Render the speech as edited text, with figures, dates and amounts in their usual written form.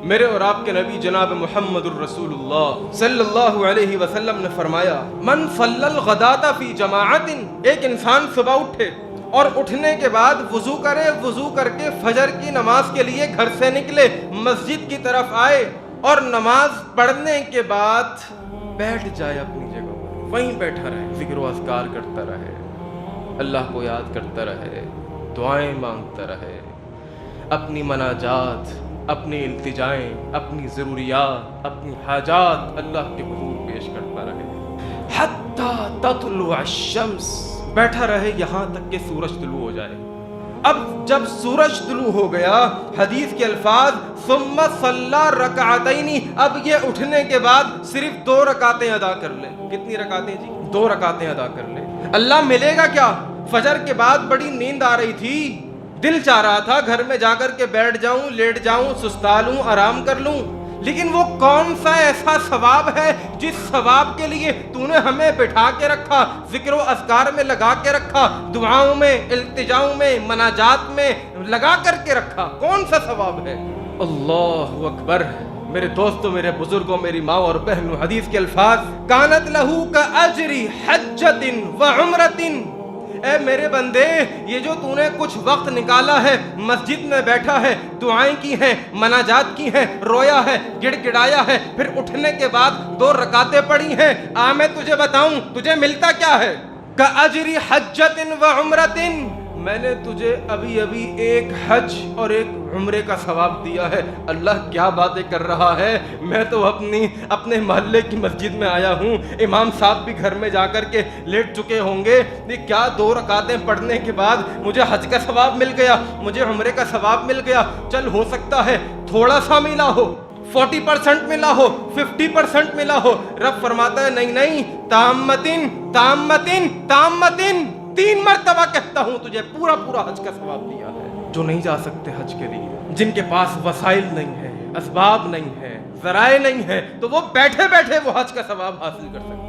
میرے اور آپ کے نبی جناب محمد الرسول اللہ صلی اللہ علیہ وسلم نے فرمایا من صلی الغداۃ فی جماعت، ایک انسان صبح اٹھے اور اٹھنے کے بعد وضو کرے، وضو کر کے فجر کی نماز کے لیے گھر سے نکلے، مسجد کی طرف آئے اور نماز پڑھنے کے بعد بیٹھ جائے اپنی جگہ پر، وہیں بیٹھا رہے، ذکر و اذکار کرتا رہے، اللہ کو یاد کرتا رہے، دعائیں مانگتا رہے، اپنی مناجات، اپنی التجائیں، اپنی ضروریات، اپنی حاجات اللہ کے حضور پیش کرتا رہے حتی تطلع الشمس، بیٹھا رہے یہاں تک کہ سورج طلوع ہو جائے۔ اب جب سورج طلوع ہو گیا، حدیث کے الفاظ ثم صلی رکعتین، اب یہ اٹھنے کے بعد صرف 2 رکعتیں ادا کر لے۔ کتنی رکعتیں جی؟ 2 رکعتیں ادا کر لے۔ اللہ ملے گا کیا؟ فجر کے بعد بڑی نیند آ رہی تھی، دل چاہ رہا تھا گھر میں جا کر کے بیٹھ جاؤں، لیٹ جاؤں، سستا لوں، آرام کر لوں، لیکن وہ کون سا ایسا ثواب ہے جس ثواب کے لیے تو نے ہمیں بٹھا کے رکھا، ذکر و اذکار میں لگا کے رکھا، دعاؤں میں، التجاؤں میں، مناجات میں لگا کر کے رکھا؟ کون سا ثواب ہے؟ اللہ اکبر۔ میرے دوستوں، میرے بزرگوں، میری ماں اور بہنوں، حدیث کے الفاظ کانت لہو کاجر حجۃ وعمرۃ، اے میرے بندے، یہ جو تو نے کچھ وقت نکالا ہے، مسجد میں بیٹھا ہے، دعائیں کی ہیں، مناجات کی ہیں، رویا ہے، گڑ گڑایا ہے، پھر اٹھنے کے بعد 2 رکعتیں پڑھی ہیں، میں تجھے بتاؤں تجھے ملتا کیا ہے؟ کاجر حجۃ وعمرۃ، میں نے تجھے ابھی ابھی ایک حج اور ایک عمرے کا ثواب دیا ہے۔ اللہ کیا باتیں کر رہا ہے، میں تو اپنے محلے کی مسجد میں آیا ہوں، امام صاحب بھی گھر میں جا کر کے لیٹ چکے ہوں گے، یہ کیا 2 رکعتیں پڑھنے کے بعد مجھے حج کا ثواب مل گیا، مجھے عمرے کا ثواب مل گیا۔ چل ہو سکتا ہے تھوڑا سا ملا ہو، 40% ملا ہو، 50% ملا ہو۔ رب فرماتا ہے نہیں نہیں، تامتن تامتن تامتن، 3 مرتبہ کہتا ہوں تجھے پورا حج کا ثواب دیا ہے۔ جو نہیں جا سکتے حج کے لیے، جن کے پاس وسائل نہیں ہے، اسباب نہیں ہے، ذرائع نہیں ہے، تو وہ بیٹھے بیٹھے وہ حج کا ثواب حاصل کر سکتے۔